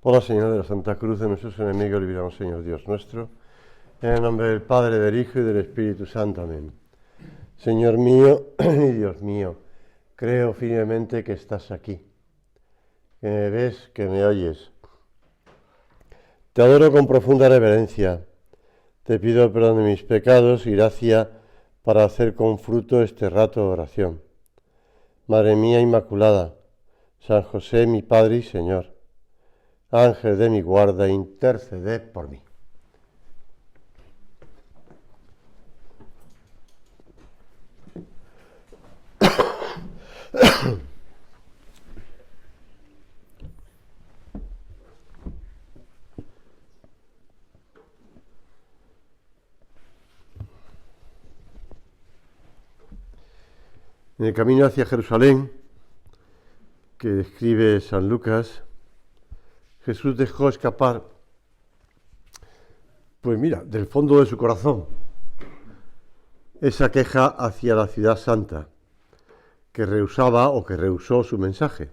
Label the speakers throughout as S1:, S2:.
S1: Por la señal de la Santa Cruz de nuestros enemigos, líbranos, Señor Dios nuestro. En el nombre del Padre, del Hijo y del Espíritu Santo. Amén. Señor mío y Dios mío, creo firmemente que estás aquí, que me ves, que me oyes. Te adoro con profunda reverencia. Te pido perdón de mis pecados y gracia para hacer con fruto este rato de oración. Madre mía Inmaculada, San José, mi Padre y Señor, Ángel de mi guarda, interceded por mí. En el camino hacia Jerusalén, que describe San Lucas, Jesús dejó escapar, del fondo de su corazón, esa queja hacia la ciudad santa, que rehusó su mensaje.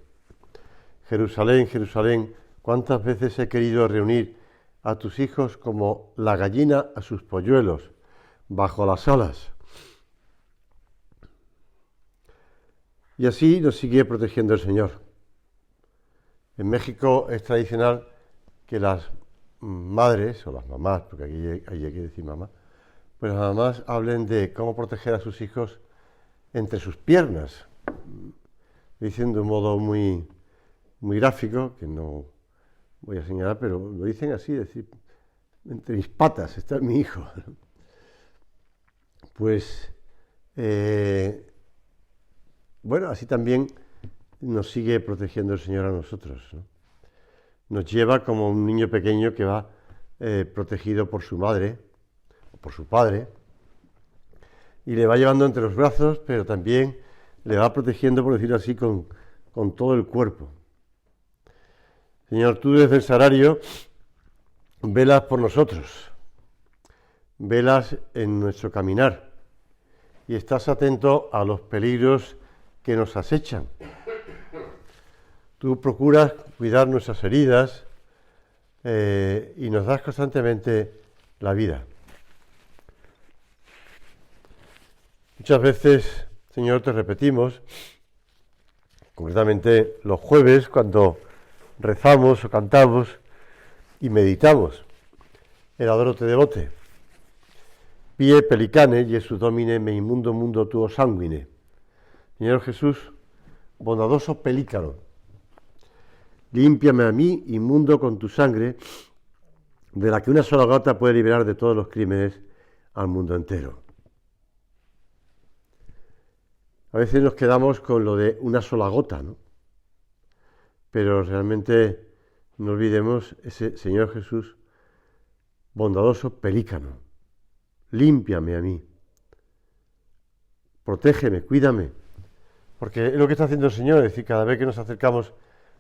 S1: Jerusalén, Jerusalén, ¿cuántas veces he querido reunir a tus hijos como la gallina a sus polluelos bajo las alas? Y así nos sigue protegiendo el Señor. En México es tradicional que las madres, o las mamás, porque aquí hay que decir mamá, pues las mamás hablen de cómo proteger a sus hijos entre sus piernas. Lo dicen de un modo muy gráfico, que no voy a señalar, pero lo dicen así, decir, entre mis patas está mi hijo. Así también nos sigue protegiendo el Señor a nosotros, ¿no? Nos lleva como un niño pequeño que va protegido por su madre o por su padre y le va llevando entre los brazos, pero también le va protegiendo, por decirlo así, con todo el cuerpo. Señor, tú desde el sagrario velas por nosotros, velas en nuestro caminar y estás atento a los peligros que nos acechan. Tú procuras cuidar nuestras heridas y nos das constantemente la vida. Muchas veces, Señor, te repetimos, concretamente los jueves, cuando rezamos o cantamos y meditamos el Adoro te devote. Pie pelicane, Jesús Domine, me inmundo mundo tuo sanguine. Señor Jesús, bondadoso pelícano, límpiame a mí, inmundo, con tu sangre, de la que una sola gota puede liberar de todos los crímenes al mundo entero. A veces nos quedamos con lo de una sola gota, ¿no? Pero realmente no olvidemos ese Señor Jesús, bondadoso pelícano, límpiame a mí, protégeme, cuídame, porque es lo que está haciendo el Señor, es decir, cada vez que nos acercamos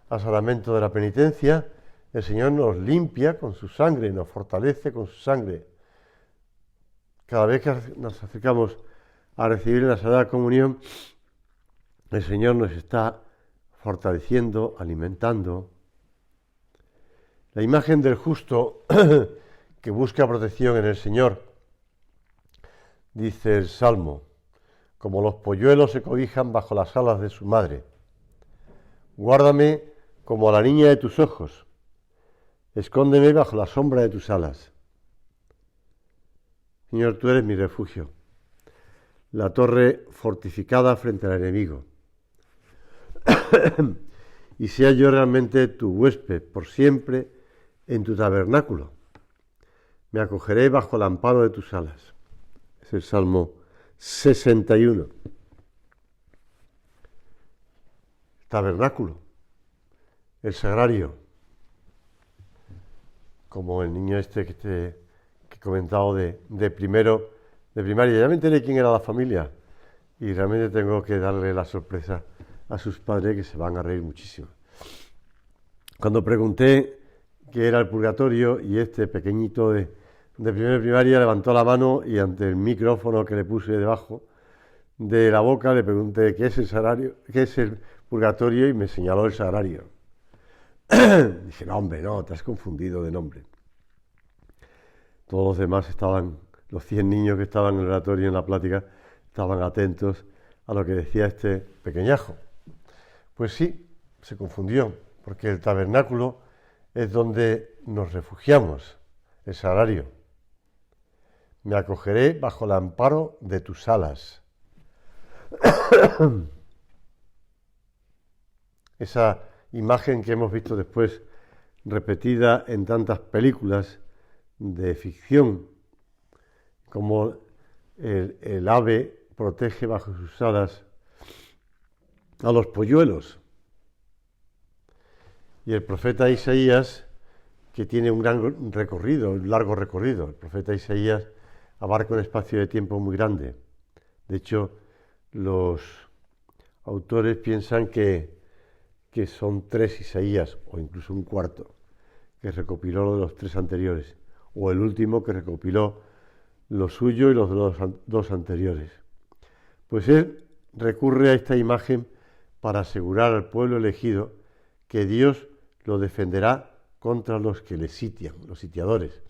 S1: al sacramento de la penitencia, el Señor nos limpia con su sangre, nos fortalece con su sangre. Cada vez que nos acercamos a recibir en la Sagrada Comunión, el Señor nos está fortaleciendo, alimentando. La imagen del justo que busca protección en el Señor, dice el Salmo, como los polluelos se cobijan bajo las alas de su madre. Guárdame como a la niña de tus ojos, escóndeme bajo la sombra de tus alas. Señor, tú eres mi refugio, la torre fortificada frente al enemigo. Y sea yo realmente tu huésped por siempre en tu tabernáculo. Me acogeré bajo el amparo de tus alas. Es el Salmo 61. Tabernáculo, el sagrario, como el niño que he comentado de primaria. Ya me enteré quién era la familia y realmente tengo que darle la sorpresa a sus padres, que se van a reír muchísimo. Cuando pregunté qué era el purgatorio, y este pequeñito de primero de primaria levantó la mano y ante el micrófono que le puse debajo de la boca le pregunté qué es el sagrario, qué es el purgatorio, y me señaló el sagrario. Dije, no, hombre, no, te has confundido de nombre. Todos los demás estaban, los 100 niños que estaban en el oratorio en la plática, estaban atentos a lo que decía este pequeñajo. Pues sí, se confundió, porque el tabernáculo es donde nos refugiamos, el sagrario. Me acogeré bajo el amparo de tus alas. Esa imagen que hemos visto después repetida en tantas películas de ficción, como el ave protege bajo sus alas a los polluelos. Y el profeta Isaías, que tiene un gran recorrido, un largo recorrido, el profeta Isaías abarca un espacio de tiempo muy grande. De hecho, los autores piensan que son 3 Isaías, o incluso un cuarto, que recopiló lo de los 3 anteriores, o el último que recopiló lo suyo y los de los 2 anteriores. Pues él recurre a esta imagen para asegurar al pueblo elegido que Dios lo defenderá contra los que le sitian, los sitiadores.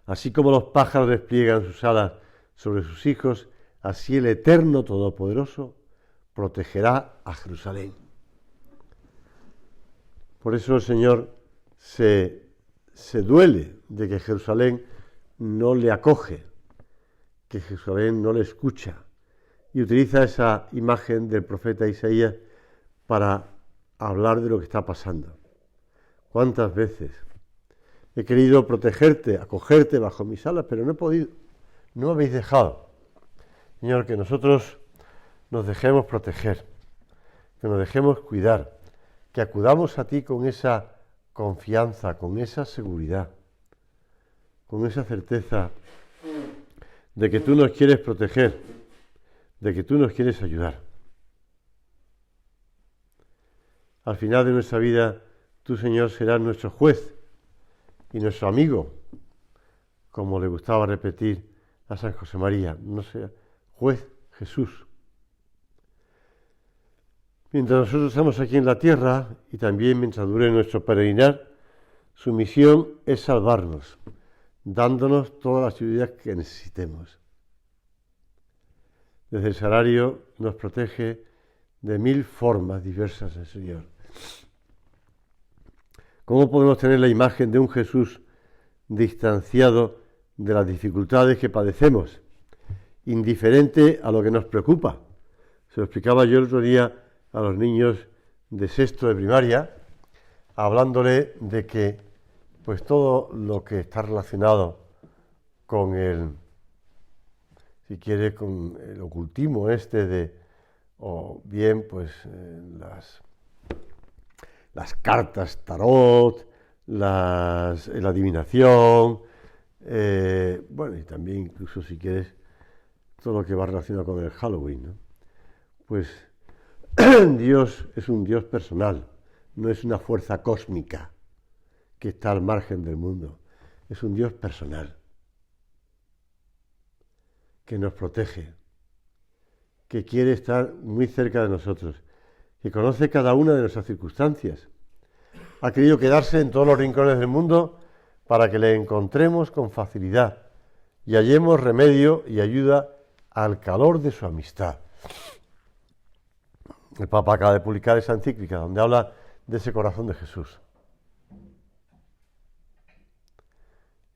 S1: Así como los pájaros despliegan sus alas sobre sus hijos, así el Eterno Todopoderoso protegerá a Jerusalén. Por eso el Señor se duele de que Jerusalén no le acoge, que Jerusalén no le escucha, y utiliza esa imagen del profeta Isaías para hablar de lo que está pasando. ¿Cuántas veces he querido protegerte, acogerte bajo mis alas, pero no he podido? No me habéis dejado. Señor, que nosotros nos dejemos proteger, que nos dejemos cuidar, que acudamos a ti con esa confianza, con esa seguridad, con esa certeza de que tú nos quieres proteger, de que tú nos quieres ayudar. Al final de nuestra vida, tú, Señor, serás nuestro juez y nuestro amigo, como le gustaba repetir a San José María, no sea juez Jesús. Mientras nosotros estamos aquí en la tierra y también mientras dure nuestro peregrinar, su misión es salvarnos, dándonos todas las ayudas que necesitemos. Desde el sagrario nos protege de 1000 formas diversas el Señor. ¿Cómo podemos tener la imagen de un Jesús distanciado de las dificultades que padecemos, indiferente a lo que nos preocupa? Se lo explicaba yo el otro día a los niños de 6º de primaria, hablándole de que pues todo lo que está relacionado con el, si quiere, con el ocultismo o bien pues las cartas tarot, la adivinación, bueno, y también incluso si quieres todo lo que va relacionado con el Halloween, ¿no? Pues Dios es un Dios personal, no es una fuerza cósmica que está al margen del mundo, es un Dios personal que nos protege, que quiere estar muy cerca de nosotros, que conoce cada una de nuestras circunstancias. Ha querido quedarse en todos los rincones del mundo para que le encontremos con facilidad y hallemos remedio y ayuda al calor de su amistad. El Papa acaba de publicar esa encíclica donde habla de ese corazón de Jesús,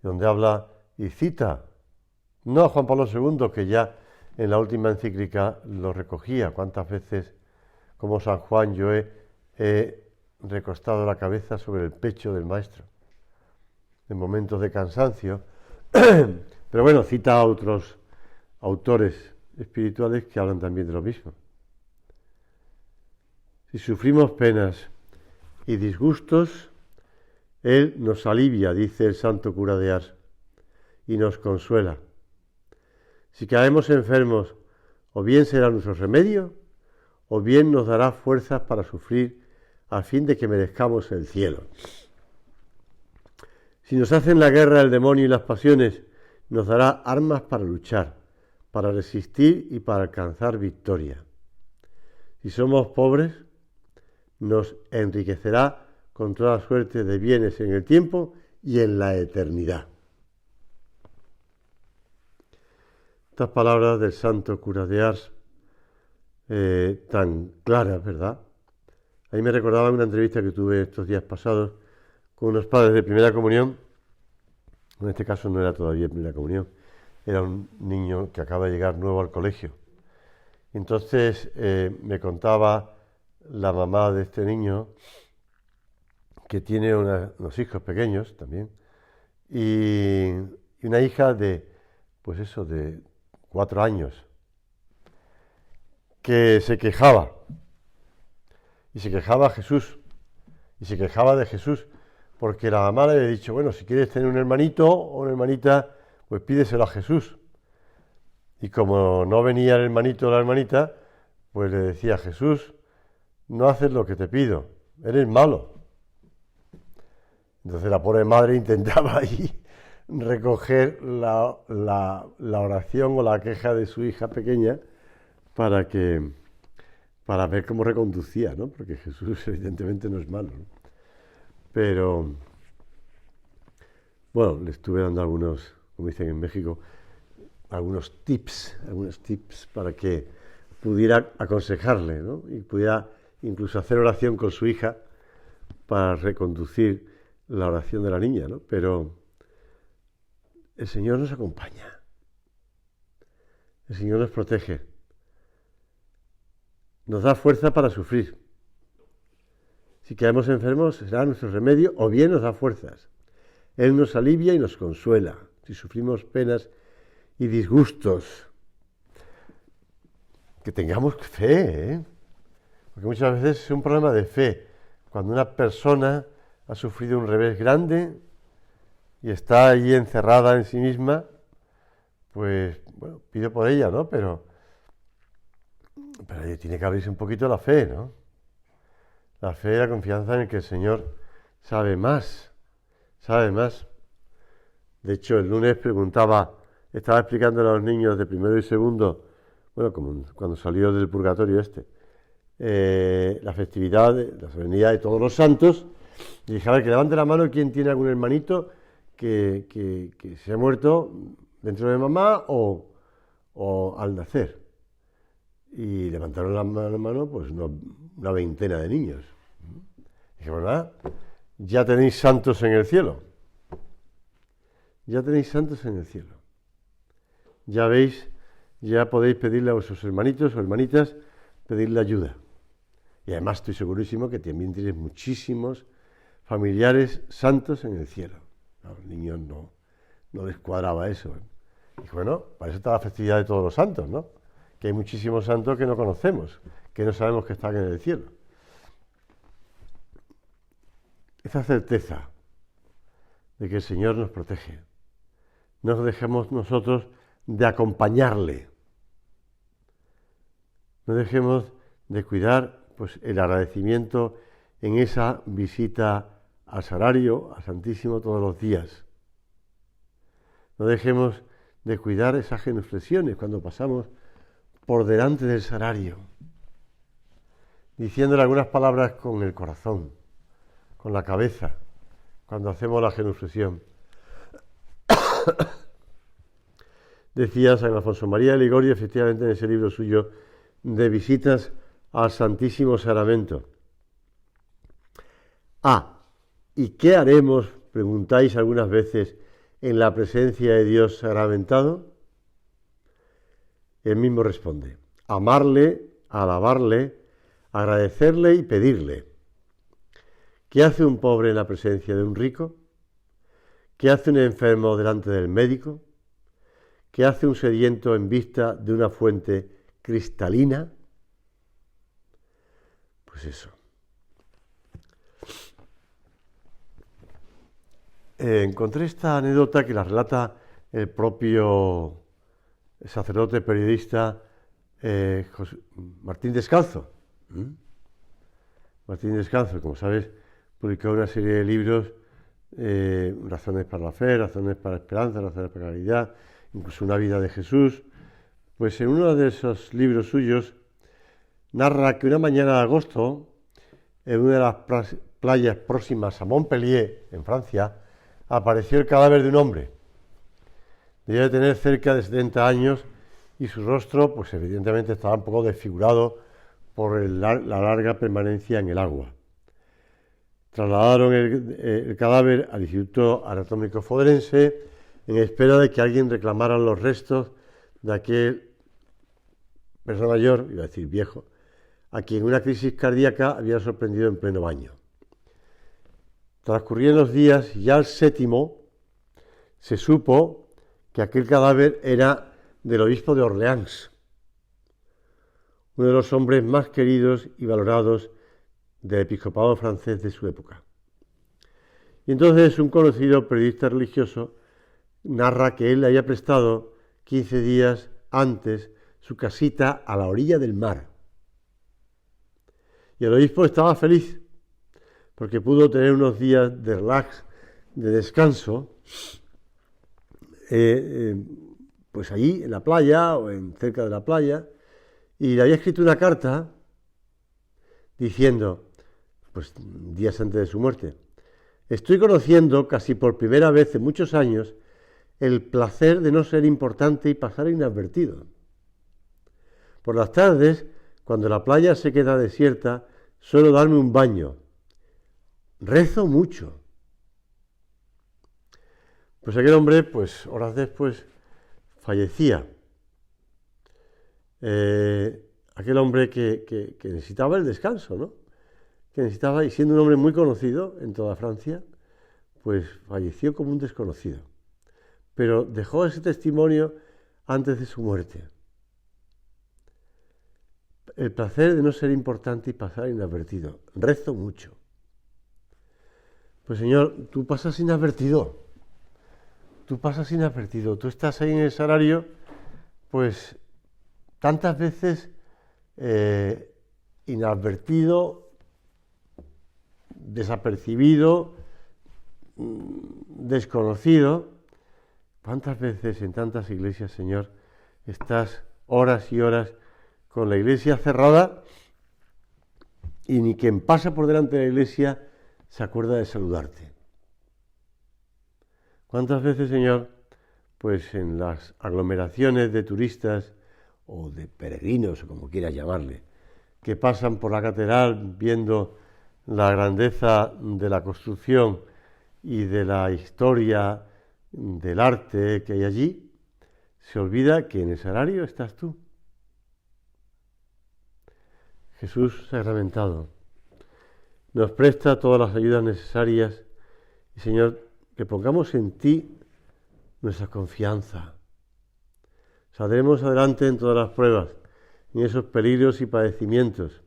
S1: donde habla y cita no a Juan Pablo II, que ya en la última encíclica lo recogía. Cuántas veces, como San Juan, yo he recostado la cabeza sobre el pecho del Maestro en momentos de cansancio, pero bueno, cita a otros autores espirituales que hablan también de lo mismo. Si sufrimos penas y disgustos, Él nos alivia, dice el santo cura de Ars, y nos consuela. Si caemos enfermos, o bien será nuestro remedio, o bien nos dará fuerzas para sufrir a fin de que merezcamos el cielo. Si nos hacen la guerra el demonio y las pasiones, nos dará armas para luchar, para resistir y para alcanzar victoria. Si somos pobres, nos enriquecerá con toda suerte de bienes en el tiempo y en la eternidad. Estas palabras del santo cura de Ars, tan claras, ¿verdad? A mí me recordaba una entrevista que tuve estos días pasados con unos padres de primera comunión. En este caso no era todavía primera comunión, era un niño que acaba de llegar nuevo al colegio. Entonces me contaba la mamá de este niño, que tiene unos hijos pequeños también, y una hija de, pues eso, de 4 años, que se quejaba, y se quejaba a Jesús, y se quejaba de Jesús, porque la mamá le había dicho, bueno, si quieres tener un hermanito o una hermanita, pues pídeselo a Jesús. Y como no venía el hermanito o la hermanita, pues le decía, Jesús, no haces lo que te pido, eres malo. Entonces la pobre madre intentaba ahí recoger la oración o la queja de su hija pequeña para ver cómo reconducía, ¿no? Porque Jesús evidentemente no es malo, ¿no? Pero, bueno, le estuve dando algunos, como dicen en México, algunos tips para que pudiera aconsejarle, ¿no? Y pudiera incluso hacer oración con su hija para reconducir la oración de la niña, ¿no? Pero el Señor nos acompaña, el Señor nos protege, nos da fuerza para sufrir. Si quedamos enfermos será nuestro remedio o bien nos da fuerzas. Él nos alivia y nos consuela si sufrimos penas y disgustos. Que tengamos fe, ¿eh? Porque muchas veces es un problema de fe. Cuando una persona ha sufrido un revés grande y está ahí encerrada en sí misma, pues, bueno, pido por ella, ¿no? Pero tiene que abrirse un poquito la fe, ¿no? La fe y la confianza en que el Señor sabe más, sabe más. De hecho, el lunes estaba explicándole a los niños de primero y segundo, bueno, como cuando salió del purgatorio la festividad, la solemnidad de todos los santos, y dije, a ver, que levante la mano quien tiene algún hermanito que se ha muerto dentro de mamá o al nacer. Y levantaron la mano, pues una veintena de niños. Dije, ¿verdad? Ya tenéis santos en el cielo. Ya tenéis santos en el cielo. Ya veis, ya podéis pedirle a vuestros hermanitos o hermanitas, pedirle ayuda. Y además estoy segurísimo que también tienes muchísimos familiares santos en el cielo. A los niños no les cuadraba eso, ¿eh? Y bueno, para eso está la festividad de todos los santos, ¿no? Que hay muchísimos santos que no conocemos, que no sabemos que están en el cielo. Esa certeza de que el Señor nos protege. No dejemos nosotros de acompañarle. No dejemos de cuidar, pues, el agradecimiento en esa visita al sagrario, al Santísimo, todos los días. No dejemos de cuidar esas genuflexiones cuando pasamos por delante del sagrario, diciéndole algunas palabras con el corazón, con la cabeza, cuando hacemos la genuflexión. Decía San Alfonso María de Ligorio, efectivamente, en ese libro suyo de visitas al Santísimo Sacramento. ¿Y qué haremos, preguntáis algunas veces, en la presencia de Dios sacramentado? Él mismo responde, amarle, alabarle, agradecerle y pedirle. ¿Qué hace un pobre en la presencia de un rico? ¿Qué hace un enfermo delante del médico? ¿Qué hace un sediento en vista de una fuente cristalina? Pues eso. Encontré esta anécdota que la relata el propio sacerdote periodista Martín Descalzo. Martín Descalzo, como sabes, publicó una serie de libros, Razones para la fe, Razones para la esperanza, Razones para la caridad, incluso Una vida de Jesús. Pues en uno de esos libros suyos narra que una mañana de agosto en una de las playas próximas a Montpellier, en Francia, apareció el cadáver de un hombre. Debía de tener cerca de 70 años y su rostro, pues evidentemente estaba un poco desfigurado por la larga permanencia en el agua. Trasladaron el cadáver al Instituto Anatómico Forense en espera de que alguien reclamara los restos de aquel persona mayor, iba a decir viejo, a quien una crisis cardíaca había sorprendido en pleno baño. Transcurrían los días y ya al 7º se supo que aquel cadáver era del obispo de Orleans, uno de los hombres más queridos y valorados del episcopado francés de su época. Y entonces un conocido periodista religioso narra que él le había prestado 15 días antes su casita a la orilla del mar. Y el obispo estaba feliz porque pudo tener unos días de relax, de descanso, pues allí en la playa o cerca de la playa, y le había escrito una carta diciendo, pues días antes de su muerte: estoy conociendo casi por primera vez en muchos años el placer de no ser importante y pasar inadvertido. Por las tardes, cuando la playa se queda desierta, suelo darme un baño. Rezo mucho. Pues aquel hombre, pues horas después, fallecía. Aquel hombre que necesitaba el descanso, ¿no? Que necesitaba, y siendo un hombre muy conocido en toda Francia, pues falleció como un desconocido. Pero dejó ese testimonio antes de su muerte. El placer de no ser importante y pasar inadvertido. Rezo mucho. Pues Señor, tú pasas inadvertido. Tú pasas inadvertido. Tú estás ahí en el sagrario, pues tantas veces inadvertido, desapercibido, desconocido. ¿Cuántas veces en tantas iglesias, Señor, estás horas y horas con la iglesia cerrada y ni quien pasa por delante de la iglesia se acuerda de saludarte? ¿Cuántas veces, Señor, pues en las aglomeraciones de turistas o de peregrinos, o como quieras llamarle, que pasan por la catedral viendo la grandeza de la construcción y de la historia del arte que hay allí, se olvida que en el sagrario estás tú? Jesús sacramentado nos presta todas las ayudas necesarias y, Señor, que pongamos en ti nuestra confianza. Saldremos adelante en todas las pruebas, en esos peligros y padecimientos,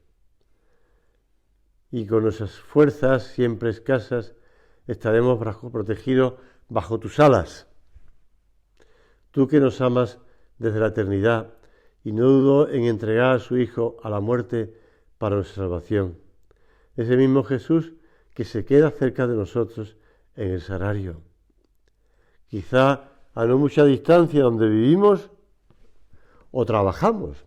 S1: y con nuestras fuerzas siempre escasas estaremos protegidos bajo tus alas. Tú que nos amas desde la eternidad y no dudó en entregar a su Hijo a la muerte para nuestra salvación. Ese mismo Jesús que se queda cerca de nosotros en el sagrario. Quizá a no mucha distancia donde vivimos o trabajamos,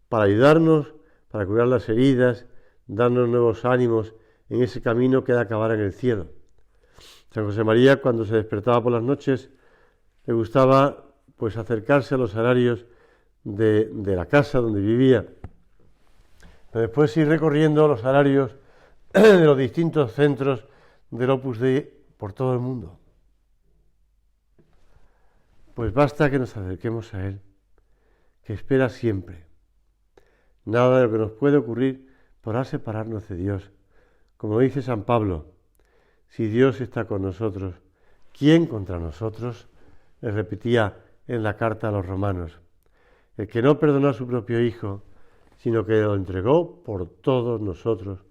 S1: para ayudarnos, para curar las heridas, darnos nuevos ánimos en ese camino que ha de acabar en el cielo. San José María, cuando se despertaba por las noches, le gustaba pues acercarse a los sagrarios de la casa donde vivía, pero después ir recorriendo los sagrarios de los distintos centros del Opus Dei por todo el mundo. Pues basta que nos acerquemos a Él, que espera siempre. Nada de lo que nos puede ocurrir podrá separarnos de Dios. Como dice San Pablo, si Dios está con nosotros, ¿quién contra nosotros? Le repetía en la carta a los romanos. El que no perdonó a su propio Hijo, sino que lo entregó por todos nosotros,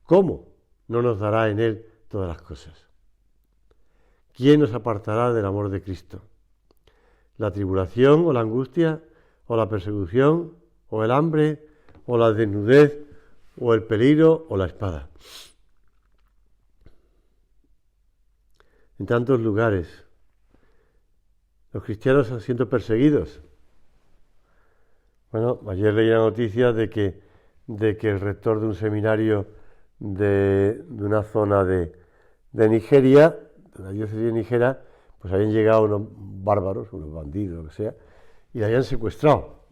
S1: ¿cómo no nos dará en Él todas las cosas? ¿Quién nos apartará del amor de Cristo? ¿La tribulación o la angustia o la persecución o el hambre o la desnudez o el peligro o la espada? En tantos lugares los cristianos están siendo perseguidos. Bueno, ayer leí la noticia de que de que el rector de un seminario de una zona de Nigeria, de la diócesis de Nígera, pues habían llegado unos bárbaros, unos bandidos, lo que sea, y la habían secuestrado.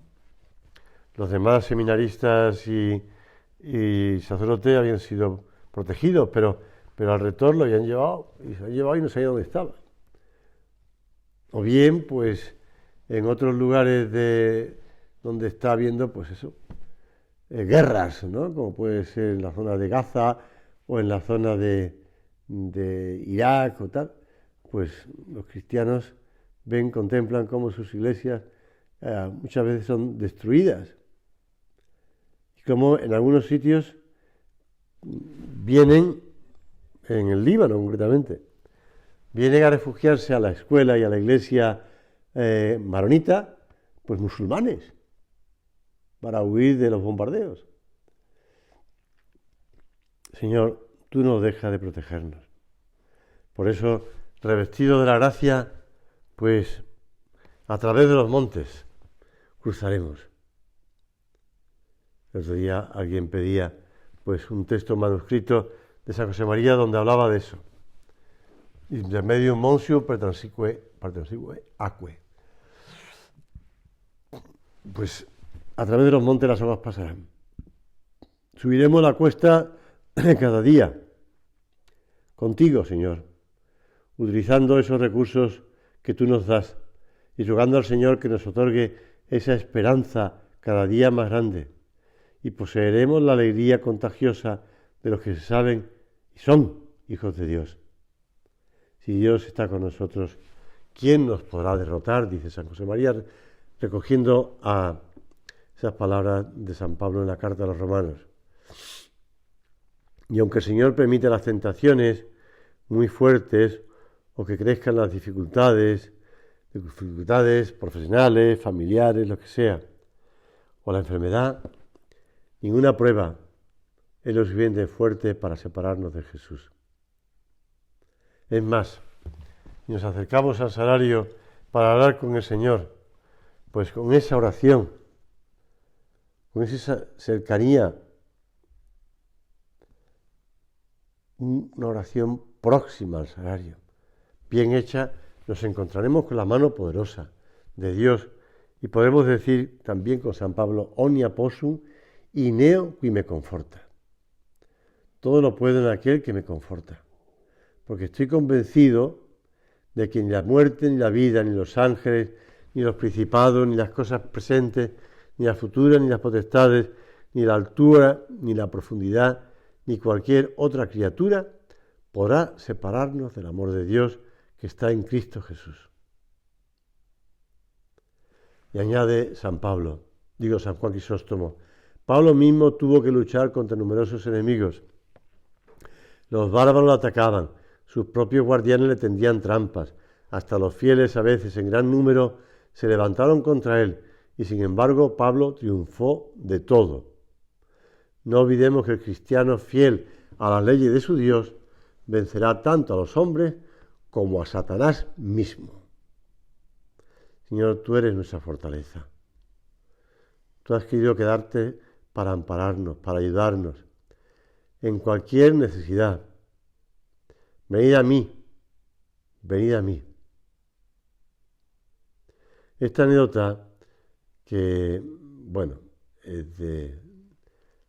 S1: Los demás seminaristas y sacerdotes habían sido protegidos, pero al rector lo habían llevado, y se lo habían llevado y no sabía dónde estaba. O bien, pues, en otros lugares donde está habiendo, pues eso, guerras, ¿no? Como puede ser en la zona de Gaza o en la zona de Irak o tal, pues los cristianos contemplan cómo sus iglesias muchas veces son destruidas. Y como en algunos sitios vienen, en el Líbano concretamente, vienen a refugiarse a la escuela y a la iglesia maronita, pues musulmanes, para huir de los bombardeos. Señor, tú no dejas de protegernos. Por eso, revestido de la gracia, pues a través de los montes cruzaremos. El otro día alguien pedía pues un texto manuscrito de San José María donde hablaba de eso. Intermedium monsium per transique aquae. Pues a través de los montes las aguas pasarán. Subiremos la cuesta cada día contigo, Señor, utilizando esos recursos que tú nos das y rogando al Señor que nos otorgue esa esperanza cada día más grande y poseeremos la alegría contagiosa de los que se saben y son hijos de Dios. Si Dios está con nosotros, ¿quién nos podrá derrotar? Dice San José María, recogiendo a esas palabras de San Pablo en la carta a los romanos. Y aunque el Señor permite las tentaciones muy fuertes o que crezcan las dificultades profesionales, familiares, lo que sea, o la enfermedad, ninguna prueba es lo suficiente fuerte para separarnos de Jesús. Es más, nos acercamos al sagrario para hablar con el Señor, pues con esa oración, con esa cercanía, una oración próxima al sagrario, bien hecha, nos encontraremos con la mano poderosa de Dios y podremos decir también con San Pablo, omnia possum in eo qui me conforta. Todo lo puedo en aquel que me conforta, porque estoy convencido de que ni la muerte, ni la vida, ni los ángeles, ni los principados, ni las cosas presentes, ni las futuras, ni las potestades, ni la altura, ni la profundidad, ni cualquier otra criatura podrá separarnos del amor de Dios que está en Cristo Jesús. Y añade San Juan Crisóstomo, Pablo mismo tuvo que luchar contra numerosos enemigos. Los bárbaros lo atacaban, sus propios guardianes le tendían trampas, hasta los fieles a veces en gran número se levantaron contra él, y sin embargo Pablo triunfó de todo. No olvidemos que el cristiano fiel a las leyes de su Dios vencerá tanto a los hombres como a Satanás mismo. Señor, tú eres nuestra fortaleza. Tú has querido quedarte para ampararnos, para ayudarnos en cualquier necesidad. Venid a mí, venid a mí. Esta anécdota que, bueno,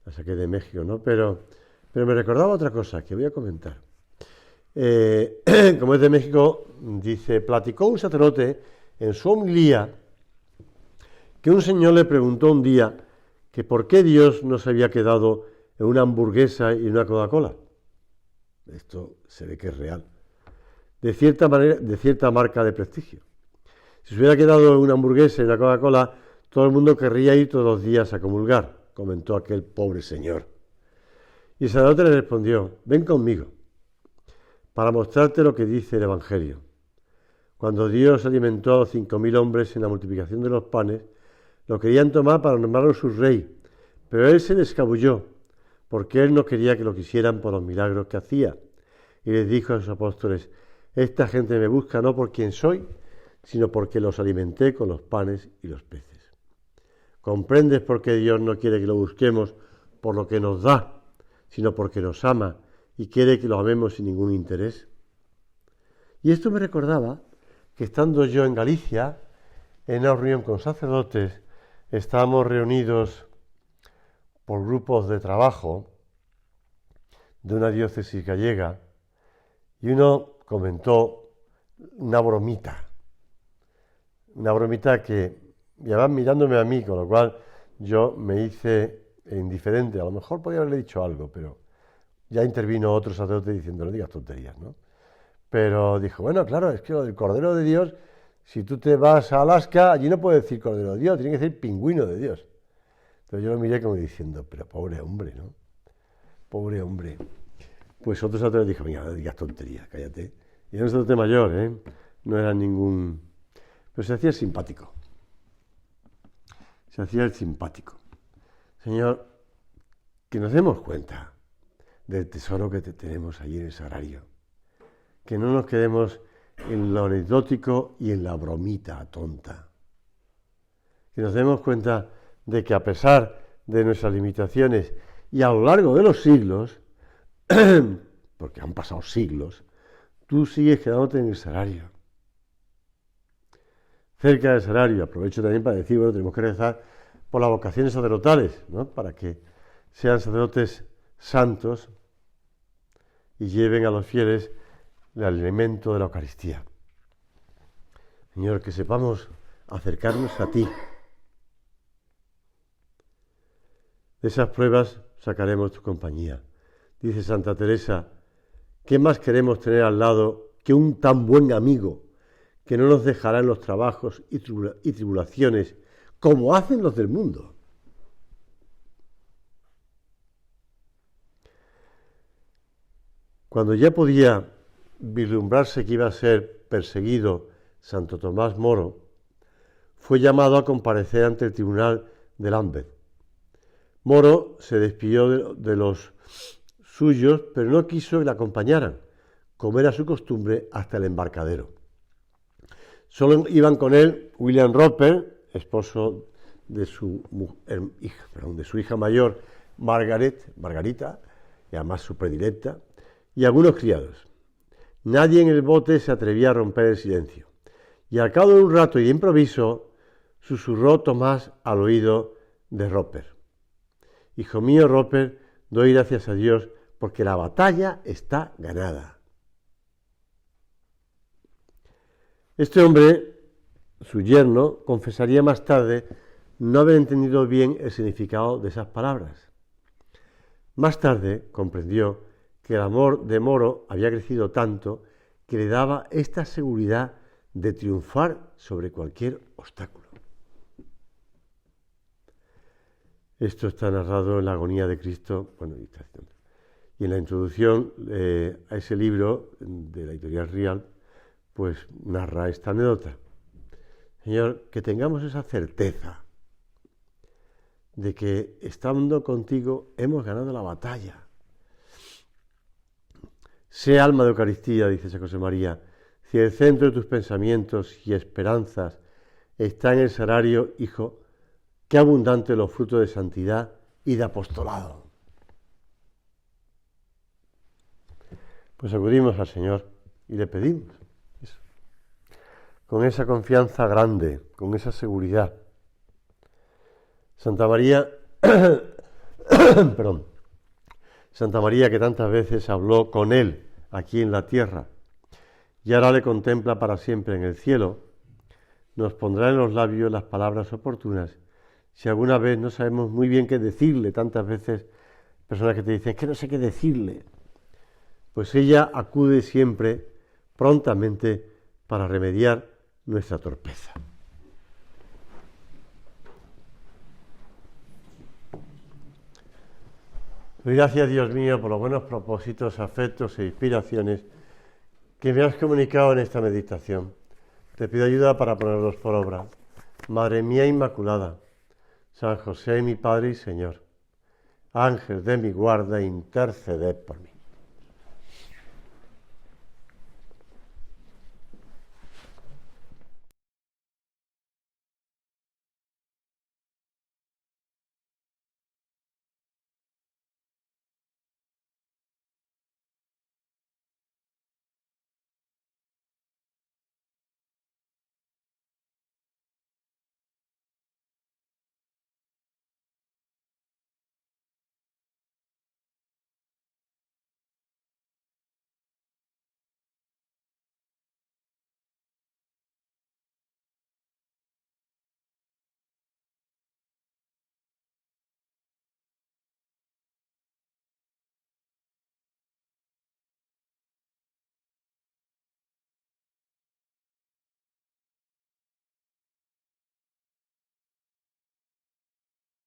S1: la saqué de México, ¿no? Pero me recordaba otra cosa que voy a comentar. Como es de México, dice, platicó un sacerdote en su homilía que un señor le preguntó un día que por qué Dios no se había quedado en una hamburguesa y una Coca-Cola. Esto se ve que es real. De cierta manera, de cierta marca de prestigio. Si se hubiera quedado en una hamburguesa y una Coca-Cola, todo el mundo querría ir todos los días a comulgar, comentó aquel pobre señor. Y el sacerdote le respondió, ven conmigo, para mostrarte lo que dice el Evangelio. Cuando Dios alimentó a los 5.000 hombres en la multiplicación de los panes, lo querían tomar para nombrarlo su rey, pero él se les escabulló, porque él no quería que lo quisieran por los milagros que hacía. Y les dijo a sus apóstoles, esta gente me busca no por quien soy, sino porque los alimenté con los panes y los peces. ¿Comprendes por qué Dios no quiere que lo busquemos por lo que nos da, sino porque nos ama y quiere que lo amemos sin ningún interés. Y esto me recordaba que estando yo en Galicia, en una reunión con sacerdotes, estábamos reunidos por grupos de trabajo de una diócesis gallega y uno comentó una bromita que ya van mirándome a mí, con lo cual yo me hice indiferente. A lo mejor podía haberle dicho algo, pero ya intervino otro sacerdote diciendo, no digas tonterías, ¿no? Pero dijo, bueno, claro, es que lo del Cordero de Dios, si tú te vas a Alaska, allí no puedes decir Cordero de Dios, tiene que decir Pingüino de Dios. Entonces yo lo miré como diciendo, pero pobre hombre, ¿no? Pobre hombre. Pues otro sacerdote dijo, venga, no digas tonterías, cállate. Y era un sacerdote mayor, ¿eh? No era ningún... Pero se hacía el simpático. Se hacía el simpático. Señor, que nos demos cuenta del tesoro que tenemos allí en el sagrario. Que no nos quedemos en lo anecdótico y en la bromita tonta. Que nos demos cuenta de que a pesar de nuestras limitaciones y a lo largo de los siglos, porque han pasado siglos, tú sigues quedándote en el sagrario. Cerca del sagrario, aprovecho también para decir, bueno, tenemos que rezar por las vocaciones sacerdotales, ¿no? Para que sean sacerdotes santos y lleven a los fieles el alimento de la Eucaristía. Señor, que sepamos acercarnos a ti. De esas pruebas sacaremos tu compañía. Dice Santa Teresa, ¿qué más queremos tener al lado que un tan buen amigo que no nos dejará en los trabajos y tribulaciones como hacen los del mundo? Cuando ya podía vislumbrarse que iba a ser perseguido Santo Tomás Moro, fue llamado a comparecer ante el tribunal de Lambeth. Moro se despidió de los suyos, pero no quiso que le acompañaran, como era su costumbre, hasta el embarcadero. Solo iban con él William Roper, esposo de su hija mayor, Margarita, y además su predilecta, y algunos criados. Nadie en el bote se atrevía a romper el silencio, y al cabo de un rato y de improviso, susurró Tomás al oído de Roper. Hijo mío, Roper, doy gracias a Dios porque la batalla está ganada. Este hombre, su yerno, confesaría más tarde no haber entendido bien el significado de esas palabras. Más tarde comprendió que el amor de Moro había crecido tanto que le daba esta seguridad de triunfar sobre cualquier obstáculo. Esto está narrado en la agonía de Cristo, y en la introducción a ese libro de la editorial Rial, pues narra esta anécdota. Señor, que tengamos esa certeza de que estando contigo hemos ganado la batalla. Sé alma de Eucaristía, dice San José María, si el centro de tus pensamientos y esperanzas está en el sagrario, hijo, qué abundante los frutos de santidad y de apostolado. Pues acudimos al Señor y le pedimos eso, con esa confianza grande, con esa seguridad. Santa María, Santa María que tantas veces habló con él aquí en la tierra y ahora le contempla para siempre en el cielo, nos pondrá en los labios las palabras oportunas. Si alguna vez no sabemos muy bien qué decirle, tantas veces personas que te dicen, es que no sé qué decirle, pues ella acude siempre, prontamente, para remediar nuestra torpeza. Doy gracias, Dios mío, por los buenos propósitos, afectos e inspiraciones que me has comunicado en esta meditación. Te pido ayuda para ponerlos por obra. Madre mía Inmaculada, San José, mi Padre y Señor, Ángel de mi guarda, interceded por mí.